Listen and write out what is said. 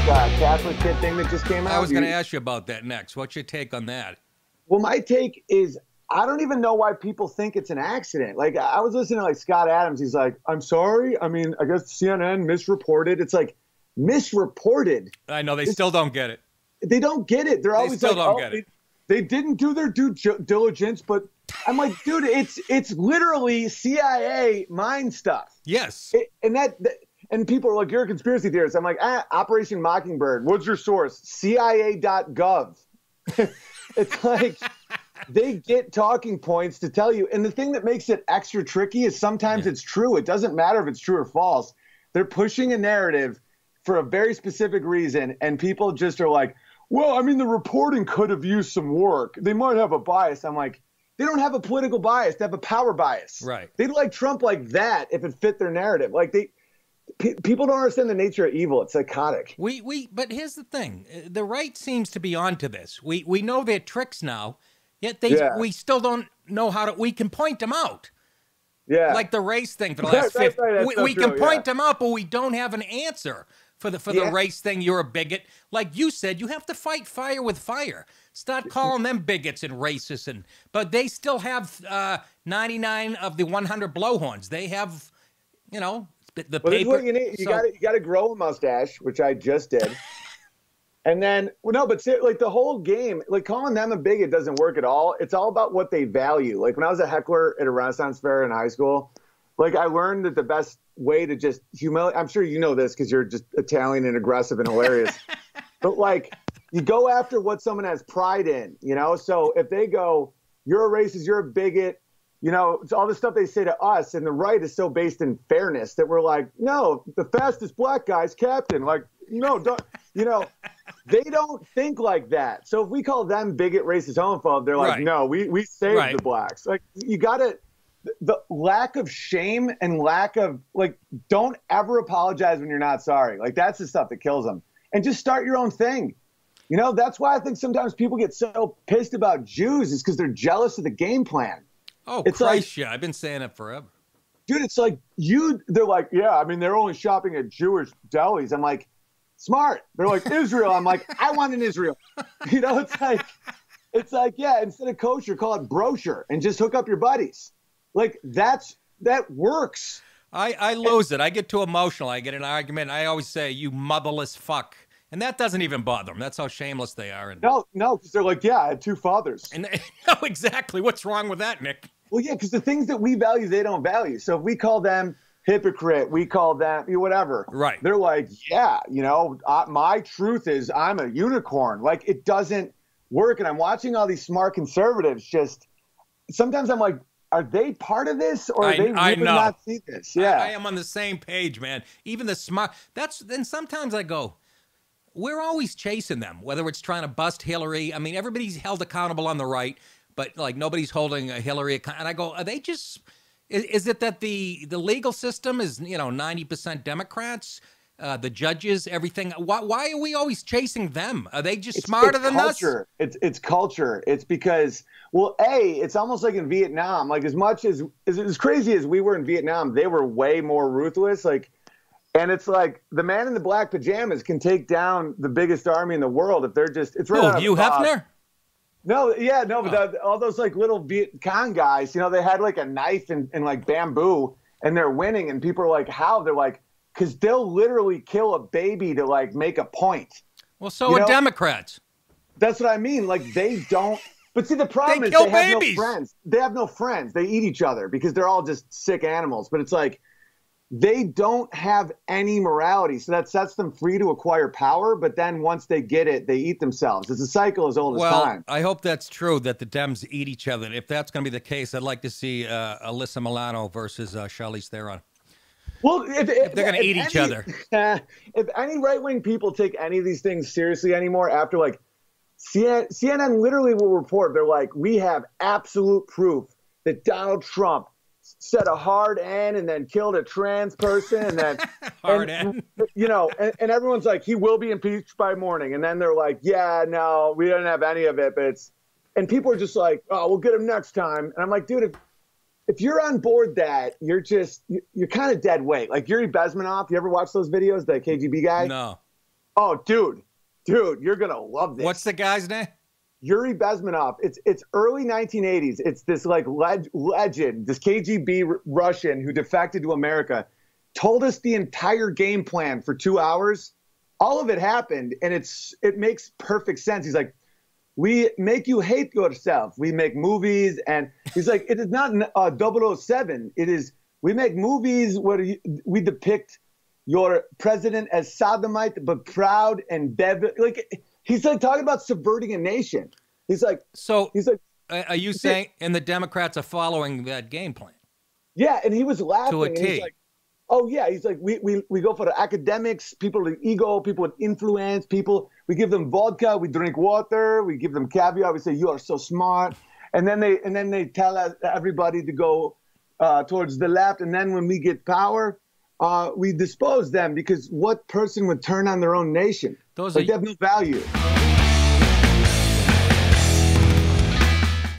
Catholic kid thing that just came out? I was going to ask you about that next. What's your take on that? Well, my take is I don't even know why people think it's an accident. Like, I was listening to, like, Scott Adams. He's like, I'm sorry. I mean, I guess CNN misreported. It's like, misreported. I know. They still don't get it. They don't get it. They're always still like, don't get it. They didn't do their due diligence, but I'm like, dude, it's literally CIA mind stuff. Yes. And people are like, you're a conspiracy theorist. I'm like, Operation Mockingbird. What's your source? CIA.gov. It's like they get talking points to tell you. And the thing that makes it extra tricky is sometimes it's true. It doesn't matter if it's true or false. They're pushing a narrative for a very specific reason. And people just are like, well, I mean, the reporting could have used some work. They might have a bias. I'm like, they don't have a political bias. They have a power bias. Right. They'd like Trump like that if it fit their narrative. Like people don't understand the nature of evil. It's psychotic. But here's the thing: the right seems to be onto this. We know their tricks now, yet we still don't know how to. We can point them out. Yeah. Like the race thing for the last 50. We can point them out, but we don't have an answer for the race thing. You're a bigot, like you said. You have to fight fire with fire. Start calling them bigots and racists, but they still have 99 of the 100 blowhorns. They have, the paper. What you need. You got to grow a mustache, which I just did. And then, like the whole game, like calling them a bigot doesn't work at all. It's all about what they value. Like when I was a heckler at a Renaissance fair in high school, like I learned that the best way to just humiliate, I'm sure you know this because you're just Italian and aggressive and hilarious, but like you go after what someone has pride in, So if they go, you're a racist, you're a bigot, it's all the stuff they say to us, and the right is so based in fairness that we're like, no, the fastest black guy's captain. Like, no, don't, they don't think like that. So if we call them bigot, racist, homophobe, they're like, no, we saved the blacks. Like, you got to, the lack of shame and lack of, like, don't ever apologize when you're not sorry. Like, that's the stuff that kills them. And just start your own thing. That's why I think sometimes people get so pissed about Jews is because they're jealous of the game plan. Oh, it's Christ, I've been saying it forever. Dude, it's like they're like, yeah, I mean, they're only shopping at Jewish delis. I'm like, smart. They're like, Israel. I'm like, I want an Israel. It's like, yeah, instead of kosher, call it brochure and just hook up your buddies. Like, that works. I lose it. I get too emotional. I get an argument. I always say, you motherless fuck. And that doesn't even bother them. That's how shameless they are. No, because they're like, yeah, I had two fathers. And no, exactly. What's wrong with that, Nick? Well, yeah, because the things that we value, they don't value. So if we call them hypocrite, we call them whatever. Right. They're like, yeah, my truth is I'm a unicorn. Like, it doesn't work. And I'm watching all these smart conservatives sometimes I'm like, are they part of this, or are they really not see this? Yeah, I am on the same page, man. Even the smart. Then sometimes I go, we're always chasing them, whether it's trying to bust Hillary. I mean, everybody's held accountable on the right, but like nobody's holding a Hillary. And I go, are they just? Is it that the legal system is 90% Democrats? The judges, everything. Why are we always chasing them? Are they just smarter than culture. us? It's culture. It's because, well, it's almost like in Vietnam. Like, as crazy as we were in Vietnam, they were way more ruthless. Like, and it's like the man in the black pajamas can take down the biggest army in the world if they're just. It's right. Hugh Hefner. But all those like little Viet Cong guys, they had like a knife and like bamboo, and they're winning, and people are like, how? They're like, because they'll literally kill a baby to like make a point. Well, so are Democrats. That's what I mean. Like, they don't. But see, the problem is they have no friends. They have no friends. They eat each other because they're all just sick animals. But it's like they don't have any morality. So that sets them free to acquire power. But then once they get it, they eat themselves. It's a cycle as old as time. Well, I hope that's true, that the Dems eat each other. If that's going to be the case, I'd like to see Alyssa Milano versus Charlize Theron. Well, if they're going to eat each other. If any right-wing people take any of these things seriously anymore, after like CNN literally will report, they're like, we have absolute proof that Donald Trump said a hard N and then killed a trans person, and then and everyone's like, he will be impeached by morning, and then they're like, yeah, no, we don't have any of it, but and people are just like, oh, we'll get him next time, and I'm like, dude, if you're on board that, you're kind of dead weight. Like Yuri Bezmenov, you ever watch those videos, the KGB guy? No. Oh, dude, you're gonna love this. What's the guy's name? Yuri Bezmenov. It's early 1980s. It's this like legend, this KGB Russian who defected to America, told us the entire game plan for 2 hours. All of it happened, and it makes perfect sense. He's like, we make you hate yourself. We make movies, and he's like, it is not 007. It is, we make movies where we depict your president as sodomite, but proud and like, he's like talking about subverting a nation. He's like, are you saying, and the Democrats are following that game plan? Yeah, and he was laughing. To a T. He's like, oh yeah, he's like, we go for the academics, people with ego, people with influence, people. We give them vodka, we drink water, we give them caviar. We say you are so smart, and then they tell everybody to go towards the left, and then when we get power, we dispose them, because what person would turn on their own nation? They have no value.